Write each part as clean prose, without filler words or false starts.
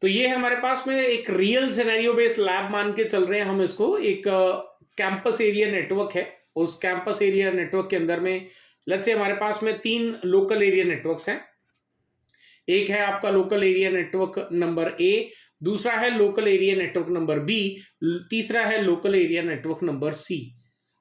तो ये हमारे पास में एक रियल सिनेरियो बेस्ड लैब मान के चल रहे हैं हम इसको। एक कैंपस एरिया नेटवर्क है। उस कैंपस एरिया नेटवर्क के अंदर में लेट्स से हमारे पास में 3 लोकल एरिया नेटवर्क्स हैं। एक है आपका local area network number A, दूसरा है local area network number B, तीसरा है local area network number C.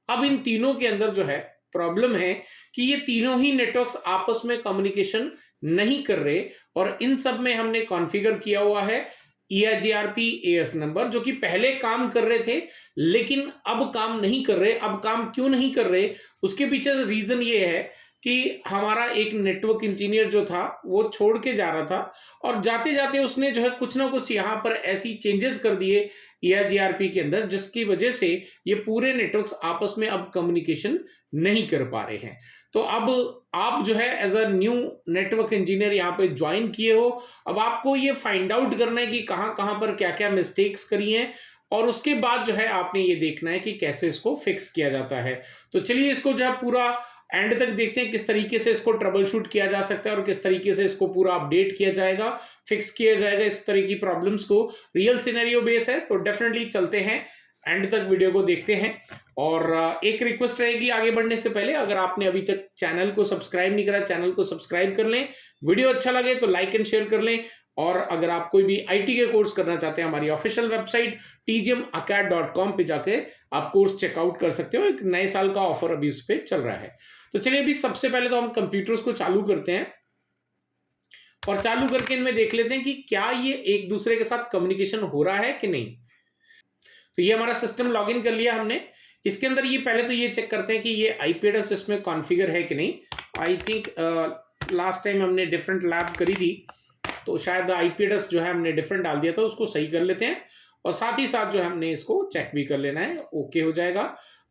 अब इन तीनों के अंदर जो है प्रॉब्लम है कि ये तीनों ही नेटवर्क्स आपस में कम्युनिकेशन नहीं कर रहे, और इन सब में हमने कॉन्फ़िगर किया हुआ है EIGRP AS नंबर, जो कि पहले काम कर रहे थे लेकिन अब काम नहीं कर रहे। अब काम क्यों नहीं कर रहे, उसके पीछे रीजन ये है कि हमारा एक नेटवर्क इंजीनियर जो था वो छोड़ के जा रहा था, और जाते जाते उसने जो है कुछ ना कुछ यहाँ पर ऐसी चेंजेस कर दिए EIGRP के अंदर, जिसकी वजह से ये पूरे नेटवर्क्स आपस में अब कम्युनिकेशन नहीं कर पा रहे हैं। तो अब आप जो है as a new network engineer यहाँ पे ज्वाइन किए हो, अब आपको ये फाइंड आउट करना है कि कहाँ कहाँ पर क्या क्या मिस्टेक्स करी हैं, और उसके बाद जो है आपने ये देखना है कि कैसे इसको फिक्स किया जाता है। तो चलिए इसको जो है पूरा एंड तक देखते हैं किस तरीके से इसको ट्रबल शूट किया जा सकता है और किस तरीके से इसको पूरा अपडेट किया जाएगा, फिक्स किया जाएगा इस तरह की प्रॉब्लम्स को। रियल सिनेरियो बेस है तो डेफिनेटली चलते हैं, एंड तक वीडियो को देखते हैं। और एक रिक्वेस्ट रहेगी आगे बढ़ने से पहले, अगर आपने अभी तक चैनल को सब्सक्राइब नहीं करा, चैनल को सब्सक्राइब कर लें, वीडियो अच्छा लगे तो लाइक एंड शेयर कर लें। और अगर आप कोई भी आईटी के कोर्स करना चाहते हैं, हमारी ऑफिशियल वेबसाइट tgmacad.com पे जाके आप कोर्स चेकआउट कर सकते हो। एक नए साल का ऑफर अभी उस पर चल रहा है। तो चलिए अभी सबसे पहले तो हम कंप्यूटर्स को चालू करते हैं, और चालू करके इनमें देख लेते हैं कि क्या ये एक दूसरे के साथ कम्युनिकेशन हो रहा है कि नहीं। तो ये हमारा सिस्टम लॉगिन कर लिया हमने। इसके अंदर ये पहले तो ये चेक करते हैं कि ये आईपी एड्रेस इसमें कॉन्फ़िगर है कि नहीं। आई थिंक लास्ट टाइम हमने डिफरेंट लैब करी थी, तो शायद आईपी एड्रेस जो है हमने डिफरेंट डाल दिया था, उसको सही कर लेते हैं। और साथ ही साथ जो है हमने इसको चेक भी कर लेना है, ओके हो जाएगा।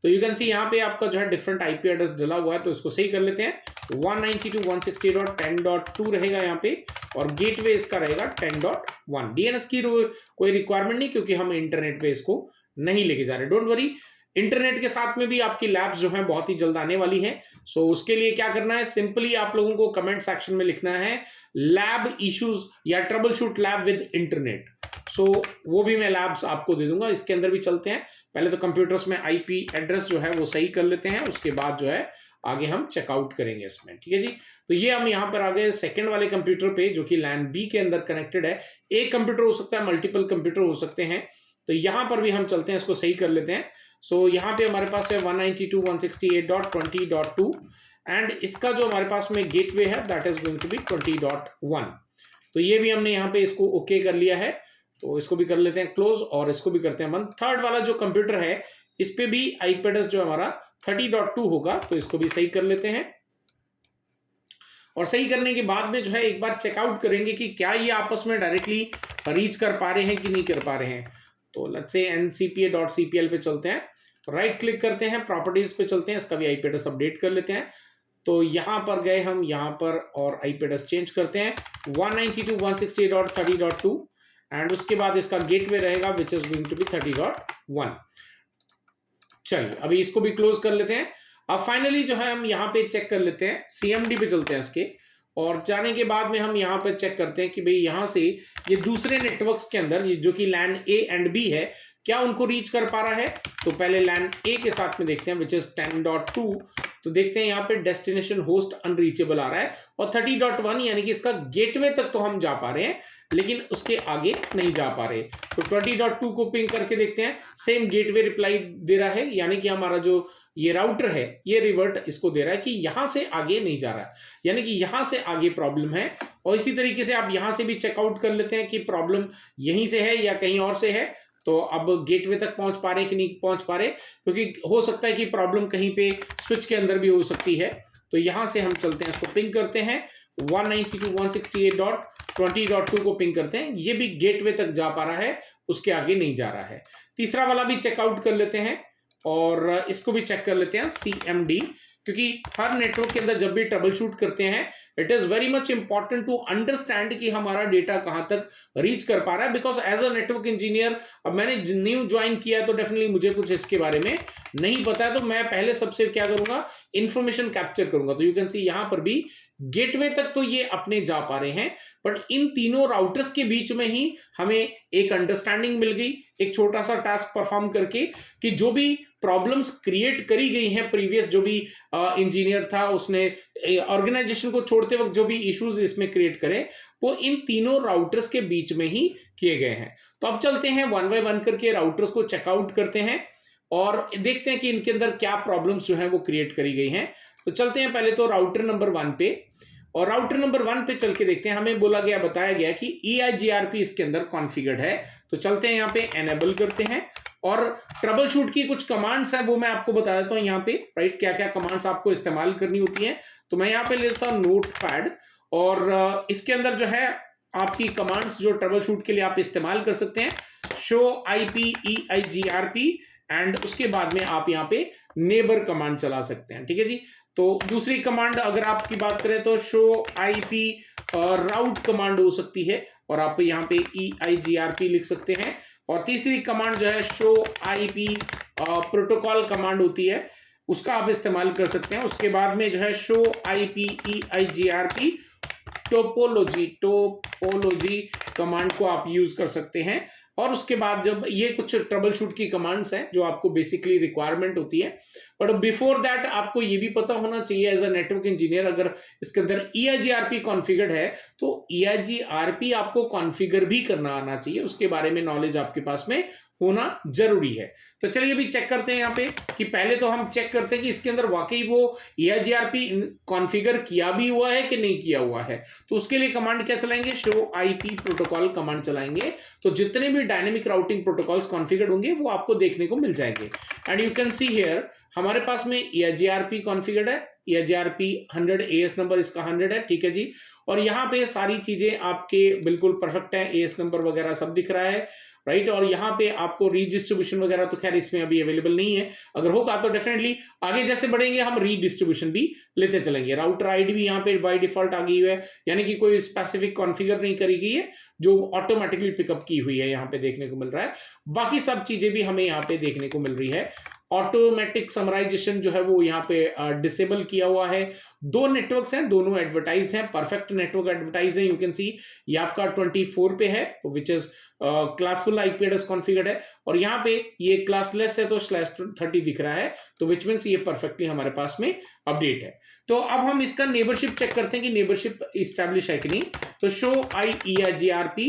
तो यू कैन सी यहाँ पे आपका जो है डिफरेंट आईपी एड्रेस डला हुआ है, तो इसको सही कर लेते हैं। 192.168.10.2 रहेगा यहाँ पे, और गेटवे इसका रहेगा 10.1। डीएनएस की कोई रिक्वायरमेंट नहीं, क्योंकि हम इंटरनेट पे इसको नहीं लेके जा रहे। डोंट वरी, इंटरनेट के साथ में भी आपकी लैब्स जो है बहुत ही जल्द आने वाली है। सो उसके लिए क्या करना है, सिंपली आप लोगों को कमेंट सेक्शन में लिखना है लैब इश्यूज या troubleshoot lab with internet. So वो भी मैं लैब्स आपको दे दूंगा। इसके अंदर भी चलते हैं। पहले तो कंप्यूटर्स में आईपी एड्रेस जो है वो सही कर लेते हैं, उसके बाद जो है आगे हम चेकआउट करेंगे इसमें, ठीक है जी। तो ये हम यहाँ पर आ गए सेकंड वाले कंप्यूटर पे, जो कि लैन बी के अंदर कनेक्टेड है। एक कंप्यूटर हो सकता है, मल्टीपल कंप्यूटर हो सकते हैं, तो यहां पर भी हम चलते हैं, इसको सही कर लेते हैं। सो यहाँ पे हमारे पास है 192.168.20.2, एंड इसका जो हमारे पास में गेटवे है that is going to be 20.1। तो ये भी हमने यहाँ पे इसको ओके कर लिया है, तो इसको भी कर लेते हैं क्लोज, और इसको भी करते हैं बंद। थर्ड वाला जो कंप्यूटर है इस पे भी आईपी एड्रेस जो हमारा 30.2 होगा, तो इसको भी सही कर लेते हैं। और सही करने के बाद में जो है एक बार चेकआउट करेंगे कि क्या ये आपस में डायरेक्टली रीच कर पा रहे हैं कि नहीं कर पा रहे हैं। तो लेट्स से ncpa.cpl पे चलते हैं, राइट क्लिक करते हैं, प्रॉपर्टीज पे चलते हैं, इसका भी आईपी एड्रेस अपडेट कर लेते हैं। तो यहां पर गए हम, यहां पर और आईपी एड्रेस चेंज करते हैं 192.168.30.2, एंड उसके बाद इसका गेटवे रहेगा which is going to be 30.1। चलिए अभी इसको भी क्लोज कर लेते हैं। अब फाइनली जो है हम यहाँ पे चेक कर लेते हैं, सीएमडी पे चलते हैं इसके, और जाने के बाद में हम यहाँ पे चेक करते हैं कि भाई यहाँ से ये दूसरे नेटवर्क्स के अंदर ये जो कि लैन ए एंड बी है, क्या उनको रीच कर पा रहा है। तो पहले लैन ए के साथ में देखते हैं विच इज 10.2। तो देखते हैं यहाँ पे डेस्टिनेशन होस्ट अनरीचेबल आ रहा है, और 30.1 यानी कि इसका गेटवे तक तो हम जा पा रहे हैं लेकिन उसके आगे नहीं जा पा रहे। तो 20.2 को पिंग करके देखते हैं, सेम गेटवे रिप्लाई दे रहा है, यानी कि हमारा जो ये राउटर है ये रिवर्ट इसको दे रहा है कि यहां से आगे नहीं जा रहा है, यानी कि यहां से आगे प्रॉब्लम है। और इसी तरीके से आप यहां से भी चेकआउट कर लेते हैं कि प्रॉब्लम यहीं से है या कहीं और से है। तो अब गेटवे तक पहुंच पा रहे कि नहीं पहुंच पा रहे, क्योंकि हो सकता है कि प्रॉब्लम कहीं पे स्विच के अंदर भी हो सकती है। तो यहां से हम चलते हैं, इसको पिंग करते हैं 192.168.20.2 को पिंग करते हैं, ये भी गेटवे तक जा पा रहा है, उसके आगे नहीं जा रहा है। तीसरा वाला भी चेकआउट कर लेते हैं, और इसको भी चेक कर लेते हैं CMD, क्योंकि हर नेटवर्क के अंदर जब भी ट्रबल शूट करते हैं it is very much important to understand कि हमारा डेटा कहां तक रीच कर पा रहा है। Because as a network engineer, अब मैंने न्यू ज्वाइन किया तो डेफिनेटली मुझे कुछ इसके बारे में नहीं पता है, तो मैं पहले सबसे क्या करूंगा, इंफॉर्मेशन कैप्चर करूंगा। तो यू कैन सी यहां पर भी गेटवे तक तो ये अपने जा पा रहे हैं, बट इन तीनों राउटर्स के बीच में ही हमें एक अंडरस्टैंडिंग मिल गई, एक छोटा सा टास्क परफॉर्म करके, कि जो भी प्रॉब्लम्स क्रिएट करी गई हैं प्रीवियस जो भी इंजीनियर था उसने ऑर्गेनाइजेशन को छोड़ते वक्त जो भी इश्यूज इसमें क्रिएट करे, वो इन तीनों राउटर्स के बीच में ही किए गए हैं। तो अब चलते हैं वन बाय वन करके राउटर्स को चेकआउट करते हैं और देखते हैं कि इनके अंदर क्या प्रॉब्लम्स जो है वो क्रिएट करी गई हैं। तो चलते हैं पहले तो राउटर नंबर 1 पे, और राउटर नंबर 1 पे चल के देखते हैं। हमें बताया गया कि EIGRP इसके अंदर कॉन्फ़िगर्ड है। तो चलते हैं यहाँ पे एनेबल करते हैं और ट्रबल शूट की कुछ कमांड्स है वो मैं आपको बता देता हूँ यहाँ पे, राइट, क्या क्या कमांड्स आपको इस्तेमाल करनी होती है। तो मैं यहाँ पे लेता हूँ नोटपैड, और इसके अंदर जो है आपकी कमांड्स जो ट्रबल शूट के लिए आप इस्तेमाल कर सकते हैं, शो IP EIGRP, एंड उसके बाद में आप यहाँ पे नेबर कमांड चला सकते हैं, ठीक है जी। तो दूसरी कमांड अगर आपकी बात करें तो शो IP राउट कमांड हो सकती है, और आप यहाँ पे EIGRP लिख सकते हैं। और तीसरी कमांड जो है शो IP प्रोटोकॉल कमांड होती है, उसका आप इस्तेमाल कर सकते हैं। उसके बाद में जो है show IP EIGRP topology command को आप यूज कर सकते हैं। और उसके बाद जब ये कुछ ट्रबल शूट की कमांड्स हैं जो आपको बेसिकली रिक्वायरमेंट होती है, बट बिफोर दैट आपको ये भी पता होना चाहिए एज अ नेटवर्क इंजीनियर, अगर इसके अंदर EIGRP कॉन्फ़िगर्ड है तो EIGRP आपको कॉन्फ़िगर भी करना आना चाहिए, उसके बारे में नॉलेज आपके पास में होना जरूरी है। तो चलिए अभी चेक करते हैं यहाँ पे कि पहले तो हम चेक करते हैं कि इसके अंदर वाकई वो EIGRP कॉन्फ़िगर किया भी हुआ है कि नहीं किया हुआ है। तो उसके लिए कमांड क्या चलाएंगे, शो IP प्रोटोकॉल कमांड चलाएंगे। तो जितने भी डायनेमिक राउटिंग प्रोटोकॉल्स कॉन्फ़िगर्ड होंगे वो आपको देखने को मिल जाएंगे। And you can see here हमारे पास में EIGRP कॉन्फ़िगर्ड है, EIGRP 100 AS नंबर इसका 100 है, ठीक है जी। और यहाँ पे सारी चीजें आपके बिल्कुल परफेक्ट है, AS नंबर वगैरह सब दिख रहा है, राइट। और यहाँ पे आपको रीडिस्ट्रीब्यूशन वगैरह तो खैर इसमें अभी अवेलेबल नहीं है, अगर होगा तो डेफिनेटली आगे जैसे बढ़ेंगे हम रीडिस्ट्रीब्यूशन भी लेते चलेंगे। राउटर आईडी भी यहाँ पे बाय डिफॉल्ट आ गई है, यानी कि कोई स्पेसिफिक कॉन्फ़िगर नहीं करी गई है, जो ऑटोमेटिकली पिकअप की हुई है यहाँ पे देखने को मिल रहा है। बाकी सब चीजें भी हमें यहाँ पे देखने को मिल रही है। ऑटोमेटिक समराइजेशन जो है वो यहाँ पे डिसेबल किया हुआ है। 2 नेटवर्क्स हैं, दोनों एडवर्टाइज्ड हैं, परफेक्ट नेटवर्क एडवर्टाइज है। यू कैन सी ये आपका 24 पे है which is classful IP address configured है, और यहाँ पे ये क्लासलेस है तो /30 दिख रहा है, तो विच मीन्स ये परफेक्टली हमारे पास में अपडेट है। तो अब हम इसका नेबरशिप चेक करते हैं कि नेबरशिप इस्टेब्लिश है कि नहीं। तो शो EIGRP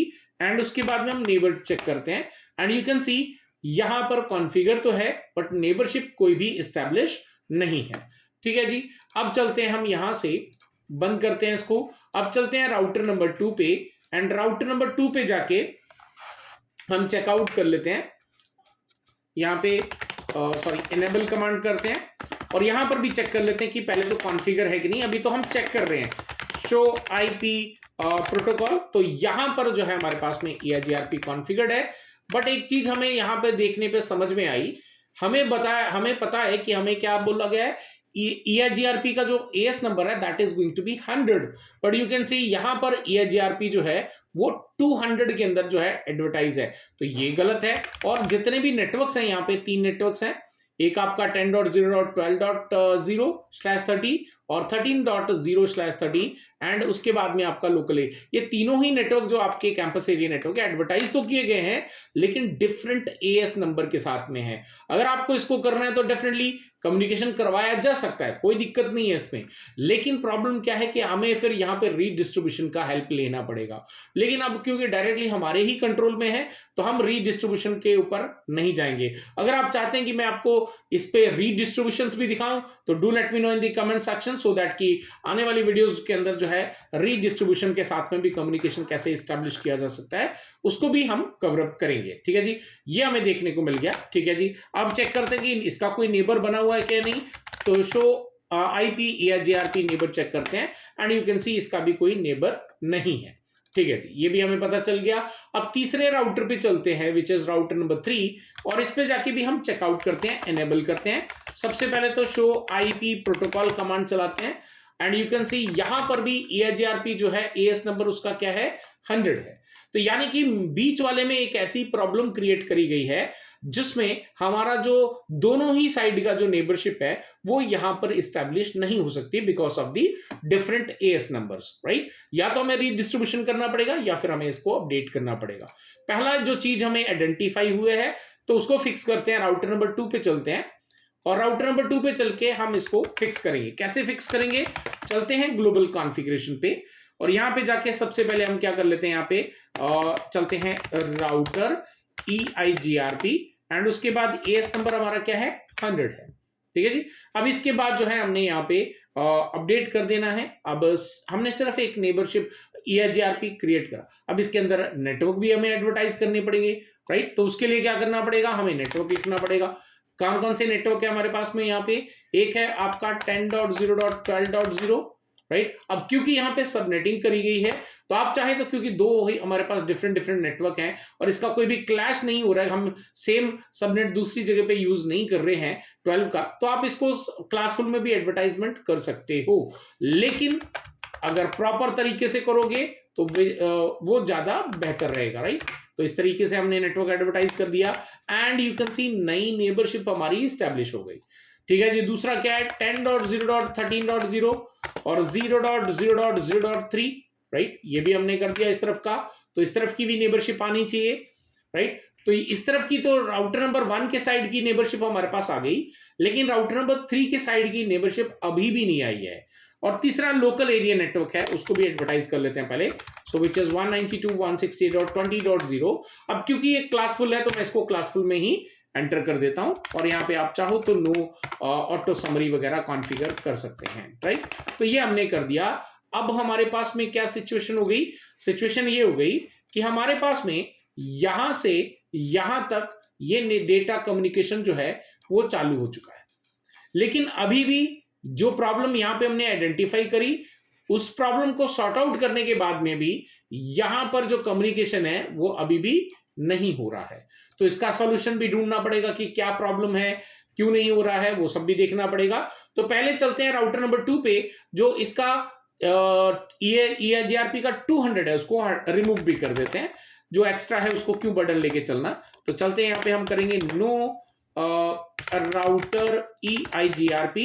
एंड उसके बाद में हम नेबर चेक करते हैं, एंड यू कैन सी यहां पर कॉन्फ़िगर तो है बट नेबरशिप कोई भी इस्टेब्लिश नहीं है, ठीक है जी। अब चलते हैं हम यहां से बंद करते हैं इसको। अब चलते हैं राउटर नंबर 2 पे, एंड राउटर नंबर 2 पे जाके हम चेकआउट कर लेते हैं। यहाँ पे इनेबल कमांड करते हैं और यहां पर भी चेक कर लेते हैं कि पहले तो कॉन्फ़िगर है कि नहीं। अभी तो हम चेक कर रहे हैं शो IP प्रोटोकॉल, तो यहां पर जो है हमारे पास में EIGRP कॉन्फ़िगर्ड है। बट एक चीज हमें यहां पे देखने पे समझ में आई, हमें पता है कि हमें क्या बोला गया है, EIGRP का जो AS नंबर है that is going to be 100, but you can see यहां पर EIGRP जो है वो 200 के अंदर जो है एडवर्टाइज है, तो ये गलत है। और जितने भी नेटवर्क्स हैं यहाँ पे 3 नेटवर्क्स हैं, एक आपका 10.0.12.0/30 और 13.0/30, एंड उसके बाद में आपका लोकल एरिया। ये तीनों ही नेटवर्क जो आपके कैंपस एरिया नेटवर्क एडवर्टाइज तो किए गए हैं लेकिन डिफरेंट AS नंबर के साथ में है। अगर आपको इसको करना है तो डेफिनेटली कम्युनिकेशन करवाया जा सकता है, कोई दिक्कत नहीं है इसमें, लेकिन प्रॉब्लम क्या है कि हमें फिर यहाँ पे रीडिस्ट्रीब्यूशन का हेल्प लेना पड़ेगा। लेकिन अब क्योंकि डायरेक्टली हमारे ही कंट्रोल में है तो हम रीडिस्ट्रीब्यूशन के ऊपर नहीं जाएंगे। अगर आप चाहते हैं कि मैं आपको इस पे रीडिस्ट्रीब्यूशंस भी दिखाऊं तो do let me know in the comment section, so that कि आने वाली वीडियोस के अंदर जो है रीडिस्ट्रीब्यूशन के साथ में भी कम्युनिकेशन कैसे एस्टैब्लिश किया जा सकता है उसको भी हम कवर अप करेंगे, ठीक है जी। ये हमें देखने को मिल गया, ठीक है जी। अब चेक करते हैं कि इसका कोई नेबर बना हुआ है क्या नहीं। तो show IP EIGRP neighbour check करते हैं, एंड यू कैन सी इसका भी कोई नेबर नहीं है, ठीक है जी। ये भी हमें पता चल गया। अब तीसरे राउटर पे चलते हैं विच इज राउटर नंबर 3, और इस पे जाके भी हम चेकआउट करते हैं, एनेबल करते हैं। सबसे पहले तो शो IP प्रोटोकॉल कमांड चलाते हैं, एंड यू कैन सी यहां पर भी EIGRP जो है AS नंबर उसका क्या है 100 है। तो यानी कि बीच वाले में एक ऐसी प्रॉब्लम क्रिएट करी गई है जिसमें हमारा जो दोनों ही साइड का जो नेबरशिप है वो यहां पर इस्टेब्लिश नहीं हो सकती because of the different as numbers, right. या तो हमें रीडिस्ट्रीब्यूशन करना पड़ेगा या फिर हमें इसको अपडेट करना पड़ेगा। पहला जो चीज हमें आइडेंटिफाई हुए है तो उसको फिक्स करते हैं, राउटर नंबर 2 पे चलते हैं और राउटर नंबर 2 पे चल के हम इसको फिक्स करेंगे। कैसे फिक्स करेंगे, चलते हैं ग्लोबल कॉन्फ़िगरेशन पे और यहां पे जाके सबसे पहले हम क्या कर लेते हैं, यहां पे चलते हैं राउटर EIGRP एंड उसके बाद एएस नंबर हमारा क्या है 100 है, ठीक है जी। अब इसके बाद जो है हमने यहाँ पे अपडेट कर देना है। अब हमने सिर्फ एक नेबरशिप EIGRP क्रिएट करा, अब इसके अंदर नेटवर्क भी हमें एडवर्टाइज करने पड़ेंगे, राइट। तो उसके लिए क्या करना पड़ेगा, हमें नेटवर्क लिखना पड़ेगा। कौन कौन से नेटवर्क है हमारे पास में, यहाँ पे एक है आपका 10.0.12.0, राइट। अब क्योंकि यहाँ पे सबनेटिंग करी गई है तो आप चाहे तो, क्योंकि दो ही हमारे पास डिफरेंट नेटवर्क हैं और इसका कोई भी क्लैश नहीं हो रहा है, हम सेम सबनेट दूसरी जगह पे यूज नहीं कर रहे हैं 12 का, तो आप इसको क्लासफुल में भी एडवर्टाइजमेंट कर सकते हो। लेकिन अगर प्रॉपर तरीके से करोगे तो वो ज्यादा बेहतर रहेगा, राइट। तो इस तरीके से हमने नेटवर्क एडवर्टाइज कर दिया एंड यू कैन सी नई नेबरशिप हमारी स्टैब्लिश हो गई, ठीक है जी। दूसरा क्या है 10.0.13.0 और 0.0.0.3, राइट। ये भी हमने कर दिया इस तरफ का, तो इस तरफ की भी नेबरशिप आनी चाहिए, राइट। तो इस तरफ की तो राउटर नंबर 1 के साइड की नेबरशिप हमारे पास आ गई, लेकिन राउटर नंबर 3 के साइड की नेबरशिप अभी भी नहीं आई है। और तीसरा लोकल एरिया नेटवर्क है, उसको भी एडवर्टाइज कर लेते हैं पहले। सो विच इज 192.168.20.0। अब क्योंकि ये क्लासफुल है तो मैं इसको क्लासफुल में ही एंटर कर देता हूं और यहाँ पे आप चाहो तो नो ऑटो समरी वगैरह कॉन्फ़िगर कर सकते हैं, राइट। तो ये हमने कर दिया। अब हमारे पास में क्या सिचुएशन हो गई, सिचुएशन ये हो गई कि हमारे पास में यहां से यहां तक ये डेटा कम्युनिकेशन जो है वो चालू हो चुका है, लेकिन अभी भी जो प्रॉब्लम यहां पे हमने आइडेंटिफाई करी उस प्रॉब्लम को सॉर्ट आउट करने के बाद में भी यहां पर जो कम्युनिकेशन है वो अभी भी नहीं हो रहा है। तो इसका सॉल्यूशन भी ढूंढना पड़ेगा कि क्या प्रॉब्लम है, क्यों नहीं हो रहा है, वो सब भी देखना पड़ेगा। तो पहले चलते हैं राउटर नंबर 2 पे, जो इसका EIGRP का 200 है उसको रिमूव भी कर देते हैं, जो एक्स्ट्रा है उसको क्यों बटन लेके चलना। तो चलते हैं यहाँ पे हम करेंगे no router EIGRP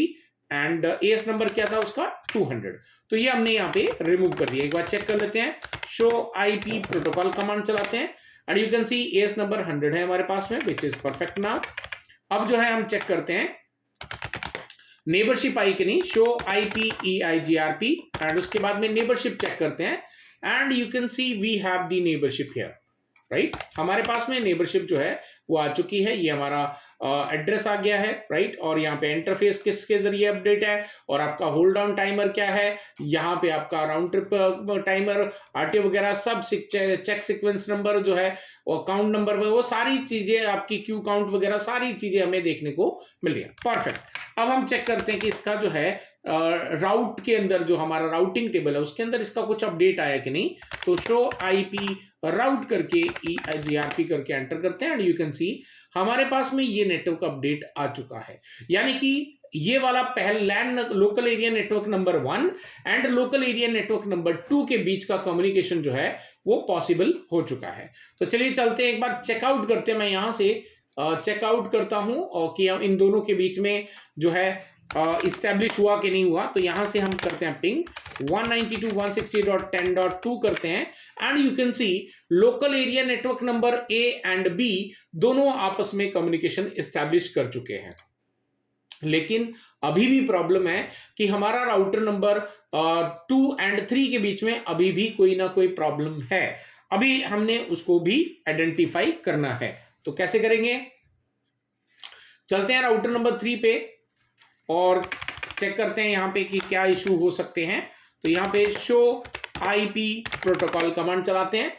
and AS number क्या था उसका 200। तो ये हमने यहाँ पे रिमूव कर दिया। एक बार चेक कर लेते हैं, शो IP प्रोटोकॉल कमांड चलाते हैं and you can C as number 100 है हमारे पास में, विच इज परफेक्ट नाउ। अब जो है हम चेक करते हैं नेबरशिप आई कि नहीं, शो IP EIGRP एंड उसके बाद में नेबरशिप चेक करते हैं and you can see we have the neighbourship here, right. हमारे पास में नेबरशिप जो है वो आ चुकी है, ये हमारा एड्रेस आ गया है, राइट। और यहाँ पे इंटरफेस किसके जरिए अपडेट है और आपका होल्ड डाउन टाइमर क्या है, यहाँ पे आपका राउंड ट्रिप टाइमर RTO वगैरह सब, चेक सीक्वेंस नंबर जो है और काउंट नंबर, वो सारी चीजें आपकी क्यू काउंट वगैरह सारी चीजें हमें देखने को मिल रही है, परफेक्ट। अब हम चेक करते हैं कि इसका जो है राउट के अंदर जो हमारा राउटिंग टेबल है उसके अंदर इसका कुछ अपडेट आया कि नहीं। तो शो IP राउट करके EIGRP करके एंटर करते हैं एंड यू कैन सी हमारे पास में ये नेटवर्क अपडेट आ चुका है। यानी कि ये वाला पहले LAN local area network number 1 and local area network number 2 के बीच का कम्युनिकेशन जो है वो पॉसिबल हो चुका है। तो चलिए चलते हैं एक बार चेकआउट करते हैं, मैं यहां से चेकआउट करता हूं और कि इन दोनों के बीच में जो है इस्टेब्लिश हुआ कि नहीं हुआ। तो यहां से हम करते हैं पिंग 192.168.10.2 करते हैं and you can C local area network number A and B दोनों आपस में कम्युनिकेशन इस्टेब्लिश कर चुके हैं, लेकिन अभी भी प्रॉब्लम है कि हमारा राउटर नंबर 2 एंड 3 के बीच में अभी भी कोई ना कोई प्रॉब्लम है। अभी हमने उसको भी आइडेंटिफाई करना है, तो कैसे करेंगे, चलते हैं राउटर नंबर 3 पे और चेक करते हैं यहाँ पे कि क्या इशू हो सकते हैं। तो यहाँ पे शो IP प्रोटोकॉल कमांड चलाते हैं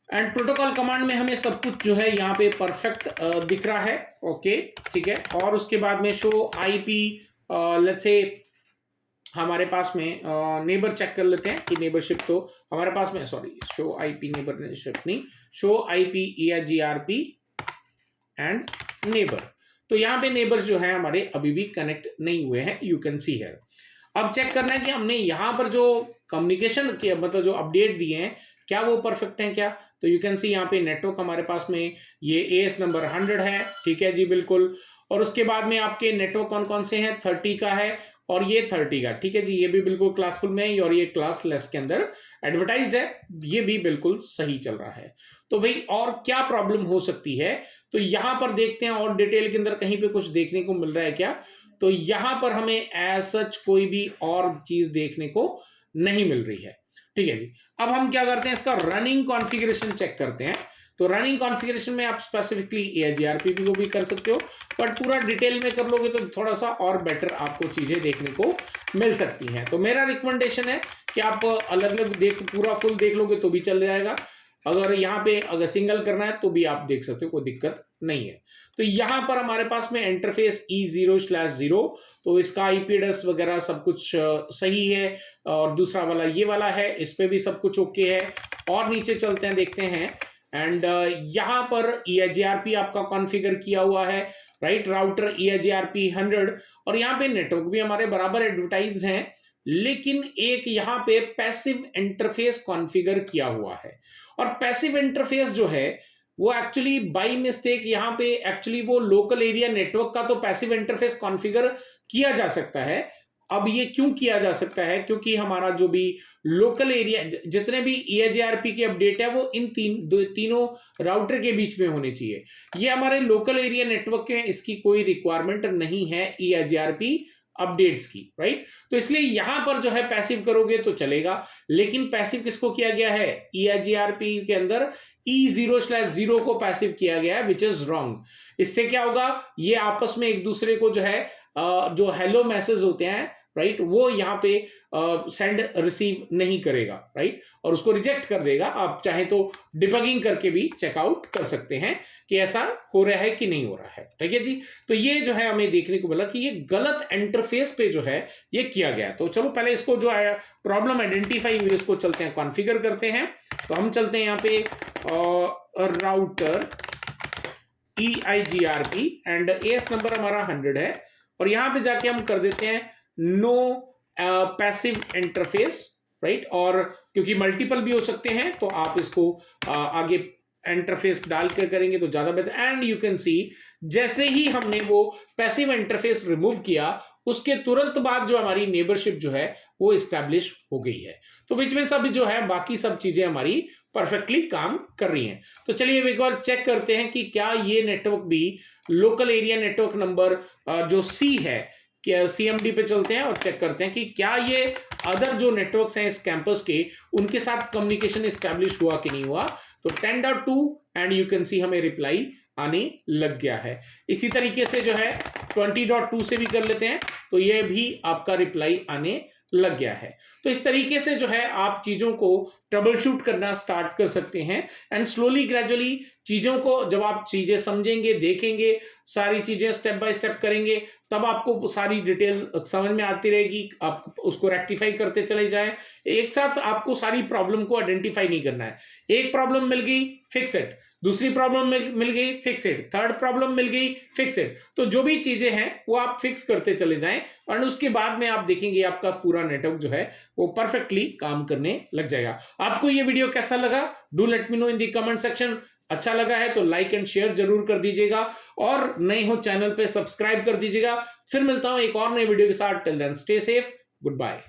एंड प्रोटोकॉल कमांड में हमें सब कुछ जो है यहाँ पे परफेक्ट दिख रहा है, ओके ठीक है। और उसके बाद में शो IP लेट्स से हमारे पास में नेबर चेक कर लेते हैं कि नेबरशिप तो हमारे पास में, सॉरी शो IP नेबरशिप नहीं, show IP EIGRP and neighbour. तो यहाँ पे नेबर्स जो है हमारे अभी भी कनेक्ट नहीं हुए हैं, यू कैन सी हियर। अब चेक करना है कि हमने यहाँ पर जो कम्युनिकेशन के मतलब जो अपडेट दिए हैं क्या वो परफेक्ट है क्या? तो यू कैन सी यहाँ पे नेटवर्क हमारे पास में ये एएस नंबर 100 है, ठीक है जी, बिल्कुल। और उसके बाद में आपके नेटवर्क कौन कौन से हैं, 30 का है और ये 30 का, ठीक है जी, ये भी बिल्कुल क्लासफुल में है और ये क्लास लेस के अंदर एडवर्टाइज्ड है, ये भी बिल्कुल सही चल रहा है। तो भाई और क्या प्रॉब्लम हो सकती है, तो यहां पर देखते हैं और डिटेल के अंदर कहीं पे कुछ देखने को मिल रहा है क्या? तो यहां पर हमें एज सच कोई भी और चीज देखने को नहीं मिल रही है, ठीक है जी। अब हम क्या करते हैं, इसका रनिंग कॉन्फ़िगरेशन चेक करते हैं। तो रनिंग कॉन्फ़िगरेशन में आप स्पेसिफिकली AIGRP को भी कर सकते हो, बट पूरा डिटेल में कर लोगे तो थोड़ा सा और बेटर आपको चीजें देखने को मिल सकती हैं। तो मेरा रिकमेंडेशन है कि आप अलग अलग देख, पूरा फुल देख लोगे तो भी चल जाएगा। अगर यहाँ पे अगर सिंगल करना है तो भी आप देख सकते हो, कोई दिक्कत नहीं है। तो यहां पर हमारे पास में इंटरफेस E0/0, तो इसका IP एड्रेस वगैरह सब कुछ सही है। और दूसरा वाला ये वाला है, इस पे भी सब कुछ ओके है। और नीचे चलते हैं, देखते हैं। एंड यहां पर EIGRP आपका कॉन्फ़िगर किया हुआ है, राइट, राउटर EIGRP 100, और यहाँ पे नेटवर्क भी हमारे बराबर एडवर्टाइज हैं, लेकिन एक यहाँ पे पैसिव इंटरफेस कॉन्फ़िगर किया हुआ है। और पैसिव इंटरफेस जो है वो एक्चुअली बाय मिस्टेक यहाँ पे एक्चुअली वो लोकल एरिया नेटवर्क का तो पैसिव इंटरफेस कॉन्फ़िगर किया जा सकता है। अब ये क्यों किया जा सकता है, क्योंकि हमारा जो भी लोकल एरिया, जितने भी EIGRP की अपडेट है वो इन तीनों राउटर के बीच में होने चाहिए। ये हमारे लोकल एरिया नेटवर्क के, इसकी कोई रिक्वायरमेंट नहीं है EIGRP अपडेट्स की, राइट। तो इसलिए यहां पर जो है पैसिव करोगे तो चलेगा, लेकिन पैसिव किसको किया गया है, EIGRP के अंदर E0/0 को पैसिव किया गया है, विच इज रॉन्ग। इससे क्या होगा, ये आपस में एक दूसरे को जो है जो हेलो मैसेज होते हैं, राइट, वो यहाँ पे सेंड रिसीव नहीं करेगा, राइट, और उसको रिजेक्ट कर देगा। आप चाहे तो डिबगिंग करके भी चेकआउट कर सकते हैं कि ऐसा हो रहा है कि नहीं हो रहा है, ठीक है जी। तो ये जो है हमें देखने को मिला कि ये गलत इंटरफेस पे जो है ये किया गया। तो चलो पहले इसको जो है प्रॉब्लम आइडेंटिफाई हुई उसको चलते हैं कॉन्फ़िगर करते हैं। तो हम चलते हैं यहाँ पे router EIGRP and S number हमारा 100 है, और यहां पे जाके हम कर देते हैं नो पैसिव इंटरफेस, राइट। और क्योंकि मल्टीपल भी हो सकते हैं तो आप इसको आगे इंटरफेस डाल कर करेंगे तो ज्यादा बेहतर। एंड यू कैन सी जैसे ही हमने वो पैसिव इंटरफेस रिमूव किया उसके तुरंत बाद जो हमारी नेबरशिप जो है वो इस्टेब्लिश हो गई है। तो विच मीन्स अभी जो है बाकी सब चीजें हमारी परफेक्टली काम कर रही हैं। तो चलिए एक बार चेक करते हैं कि क्या ये नेटवर्क भी लोकल एरिया नेटवर्क नंबर जो C है, क्या CMD पे चलते हैं और चेक करते हैं कि क्या ये अदर जो नेटवर्क्स हैं इस कैंपस के, उनके साथ कम्युनिकेशन इस्टेब्लिश हुआ कि नहीं हुआ। तो 10.2 एंड यू कैन सी हमें रिप्लाई आने लग गया है। इसी तरीके से जो है 20.2 से भी कर लेते हैं, तो ये भी आपका रिप्लाई आने लग गया है। तो इस तरीके से जो है आप चीजों को ट्रबल शूट करना स्टार्ट कर सकते हैं। एंड स्लोली ग्रेजुअली चीजों को जब आप चीजें समझेंगे, देखेंगे, सारी चीजें स्टेप बाय स्टेप करेंगे, तब आपको सारी डिटेल समझ में आती रहेगी। आप उसको रेक्टिफाई करते चले जाएं। एक साथ आपको सारी प्रॉब्लम को आइडेंटिफाई नहीं करना है। एक प्रॉब्लम मिल गई, फिक्स इट, दूसरी प्रॉब्लम मिल गई, फिक्स इट, थर्ड प्रॉब्लम मिल गई, फिक्स इट। तो जो भी चीजें हैं वो आप फिक्स करते चले जाएं और उसके बाद में आप देखेंगे आपका पूरा नेटवर्क जो है वो परफेक्टली काम करने लग जाएगा। आपको ये वीडियो कैसा लगा, do let me know in the comment section. अच्छा लगा है तो लाइक एंड शेयर जरूर कर दीजिएगा, और नए हो चैनल पे सब्सक्राइब कर दीजिएगा। फिर मिलता हूं एक और नए वीडियो के साथ। Till then stay safe, good bye.